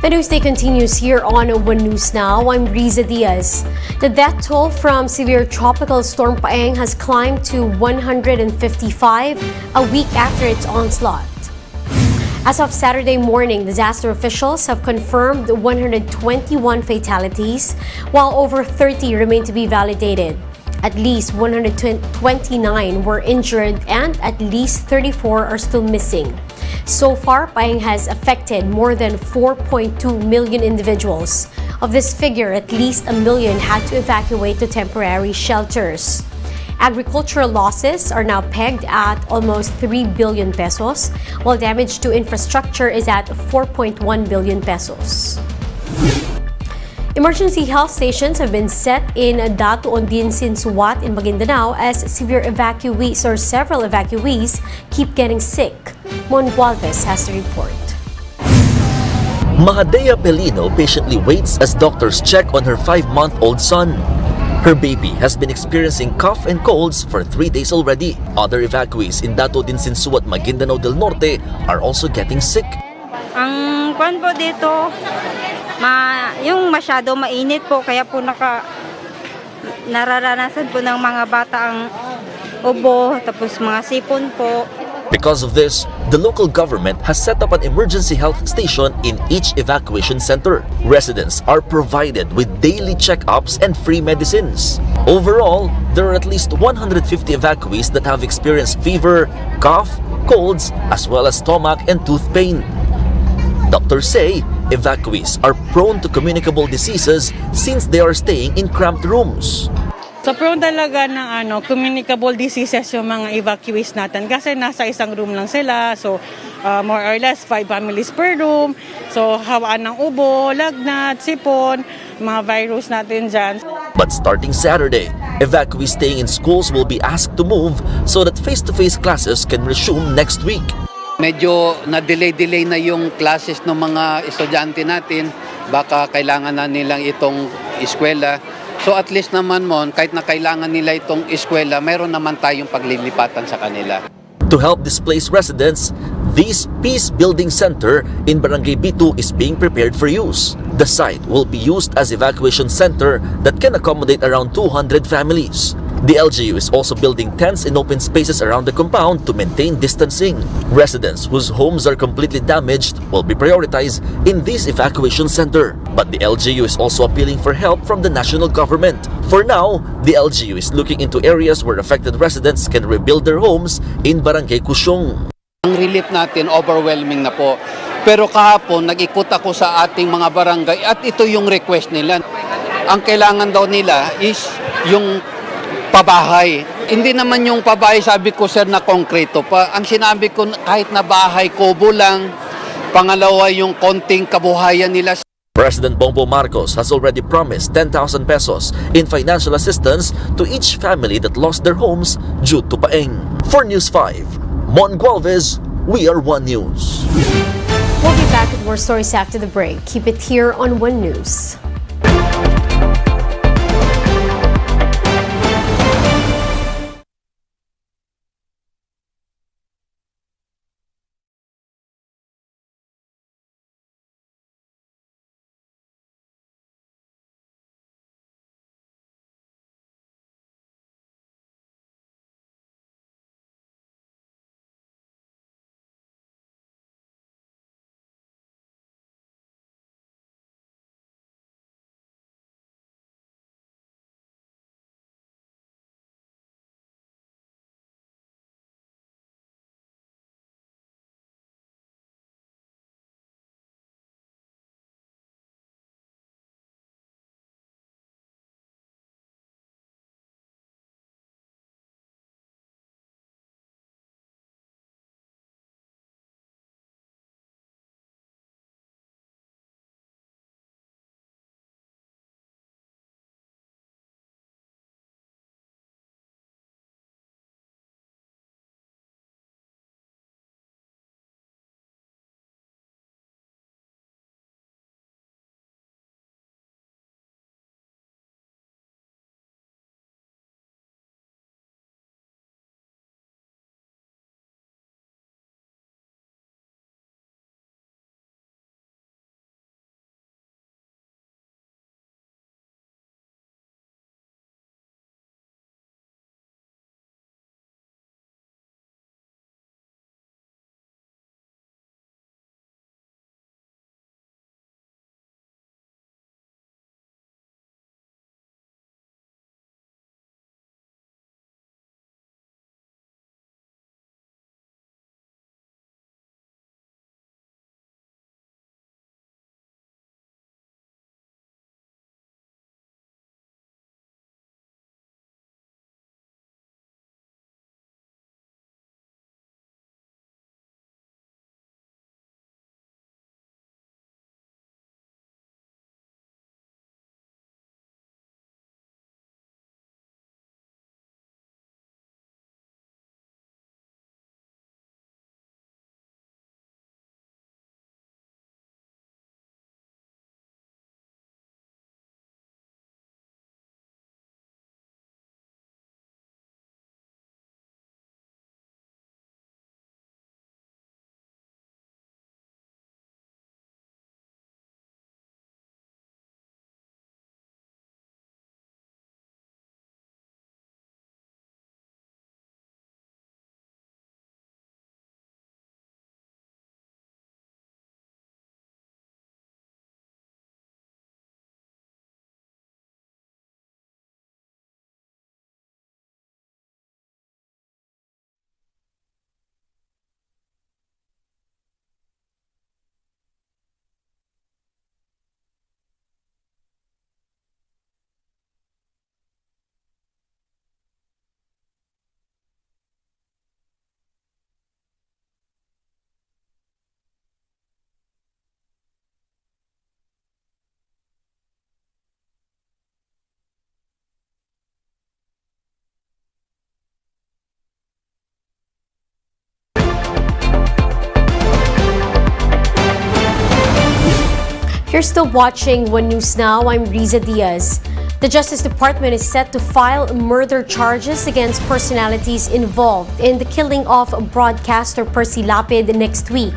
The newsday continues here on One News Now. I'm Riza Diaz. The death toll from severe tropical storm Paeng has climbed to 155 a week after its onslaught. As of Saturday morning, disaster officials have confirmed 121 fatalities, while over 30 remain to be validated. At least 129 were injured and at least 34 are still missing. So far, Paeng has affected more than 4.2 million individuals. Of this figure, at least 1 million had to evacuate to temporary shelters. Agricultural losses are now pegged at almost 3 billion pesos, while damage to infrastructure is at 4.1 billion pesos. Emergency health stations have been set in Datuon Suwat in Maguindanao as several evacuees keep getting sick. Mon Gualvez has the report. Mahadea Pelino patiently waits as doctors check on her 5-month-old son. Her baby has been experiencing cough and colds for 3 days already. Other evacuees in Datuon Suwat, Maguindanao del Norte are also getting sick. Ang kwan po dito, yung masyado mainit po, kaya po nararanasan po ng mga bata ang ubo, tapos mga sipon po. Because of this, the local government has set up an emergency health station in each evacuation center. Residents are provided with daily checkups and free medicines. Overall, there are at least 150 evacuees that have experienced fever, cough, colds, as well as stomach and tooth pain. Doctors say evacuees are prone to communicable diseases since they are staying in cramped rooms. So prone talaga ng communicable diseases yung mga evacuees natin kasi nasa isang room lang sila. So more or less 5 families per room. So hawaan ng ubo, lagnat, sipon, mga virus natin dyan. But starting Saturday, evacuees staying in schools will be asked to move so that face-to-face classes can resume next week. Medyo na-delay na yung classes ng mga estudyante natin. Baka kailangan na nilang itong eskwela. So at least naman kahit na kailangan nila itong eskwela, mayroon naman tayong paglilipatan sa kanila. To help displaced residents, this Peace Building Center in Barangay B2 is being prepared for use. The site will be used as evacuation center that can accommodate around 200 families. The LGU is also building tents in open spaces around the compound to maintain distancing. Residents whose homes are completely damaged will be prioritized in this evacuation center. But the LGU is also appealing for help from the national government. For now, the LGU is looking into areas where affected residents can rebuild their homes in Barangay Kusyong. Ang relief natin, overwhelming na po. Pero kahapon, nag-ikot ako sa ating mga barangay at ito yung request nila. Ang kailangan daw nila is yung pabahay. Hindi naman yung pabahay, sabi ko sir, na konkreto pa. Ang sinabi ko, kahit na bahay, kubo lang. Pangalawa, yung konting kabuhayan nila. President Bongbong Marcos has already promised 10,000 pesos in financial assistance to each family that lost their homes due to Paeng. For News 5, Mon Gualvez, we are One News. We'll be back with more stories after the break. Keep it here on One News. You're still watching One News Now. I'm Riza Diaz. The Justice Department is set to file murder charges against personalities involved in the killing of broadcaster Percy Lapid next week.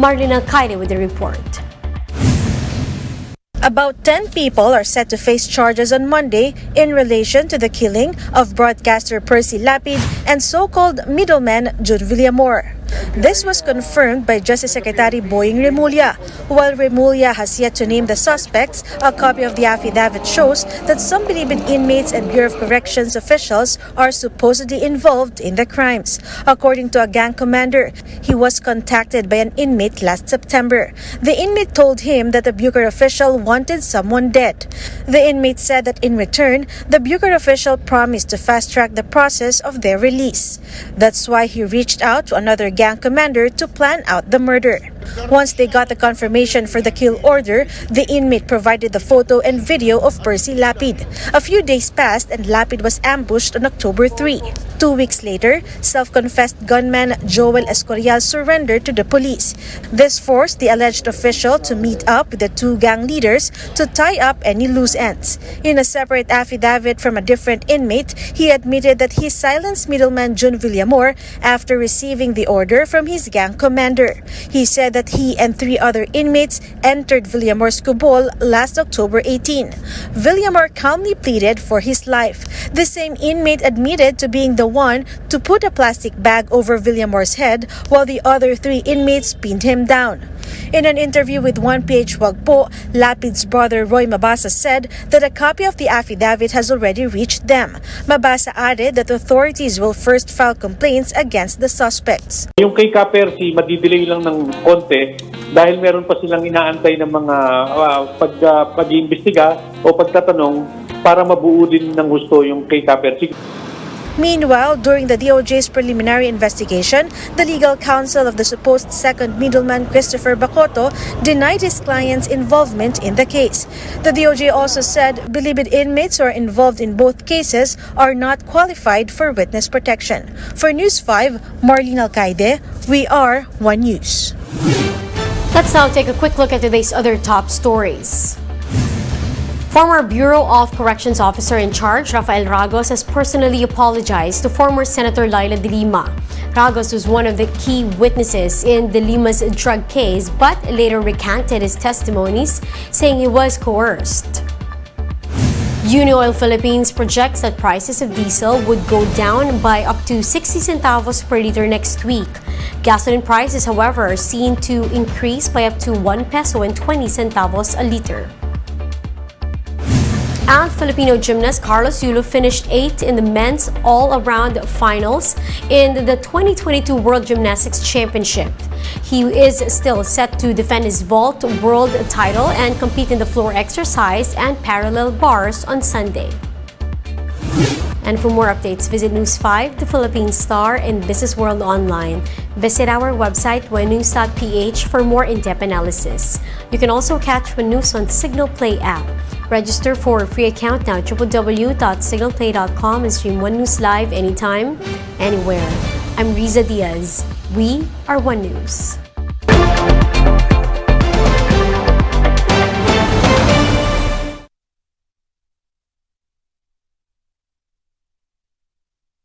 Marlene Alcaide with the report. About 10 people are set to face charges on Monday in relation to the killing of broadcaster Percy Lapid and so-called middleman Jun Villamor. This was confirmed by Justice Secretary Boying Remulla. While Remulla has yet to name the suspects, a copy of the affidavit shows that some Bilibid inmates and Bureau of Corrections officials are supposedly involved in the crimes. According to a gang commander, he was contacted by an inmate last September. The inmate told him that the Bucor official wanted someone dead. The inmate said that in return, the Bucor official promised to fast-track the process of their release. That's why he reached out to another gang commander to plan out the murder. Once they got the confirmation for the kill order, the inmate provided the photo and video of Percy Lapid. A few days passed and Lapid was ambushed on October 3. 2 weeks later, self-confessed gunman Joel Escorial surrendered to the police. This forced the alleged official to meet up with the two gang leaders to tie up any loose ends. In a separate affidavit from a different inmate, he admitted that he silenced middleman Jun Villamor after receiving the order from his gang commander. He said that he and 3 other inmates entered Villamor's kubol last October 18. Villamor calmly pleaded for his life. The same inmate admitted to being the one to put a plastic bag over Villamor's head while the other 3 inmates pinned him down. In an interview with 1PH Wagpo, Lapid's brother Roy Mabasa said that a copy of the affidavit has already reached them. Mabasa added that authorities will first file complaints against the suspects. Yung kay Percy, madidelay lang ng konti dahil meron pa silang inaantay ng mga pag-iimbestiga o pagtatanong para mabuo din ng husto yung kay Percy. Meanwhile, during the DOJ's preliminary investigation, the legal counsel of the supposed second middleman, Christopher Bacoto, denied his client's involvement in the case. The DOJ also said Bilibid inmates who are involved in both cases are not qualified for witness protection. For News 5, Marlene Alcaide, we are One News. Let's now take a quick look at today's other top stories. Former Bureau of Corrections officer in charge, Rafael Ragos, has personally apologized to former Senator Laila de Lima. Ragos was one of the key witnesses in de Lima's drug case, but later recanted his testimonies, saying he was coerced. Unioil Philippines projects that prices of diesel would go down by up to 60 centavos per liter next week. Gasoline prices, however, are seen to increase by up to 1 peso and 20 centavos a liter. And Filipino gymnast Carlos Yulo finished 8th in the men's all-around finals in the 2022 World Gymnastics Championship. He is still set to defend his vault world title and compete in the floor exercise and parallel bars on Sunday. And for more updates, visit News 5, the Philippine Star, and Business World Online. Visit our website, onenews.ph, for more in-depth analysis. You can also catch One News on Signal Play app. Register for a free account now, www.signalplay.com, and stream One News live anytime, anywhere. I'm Riza Diaz. We are One News.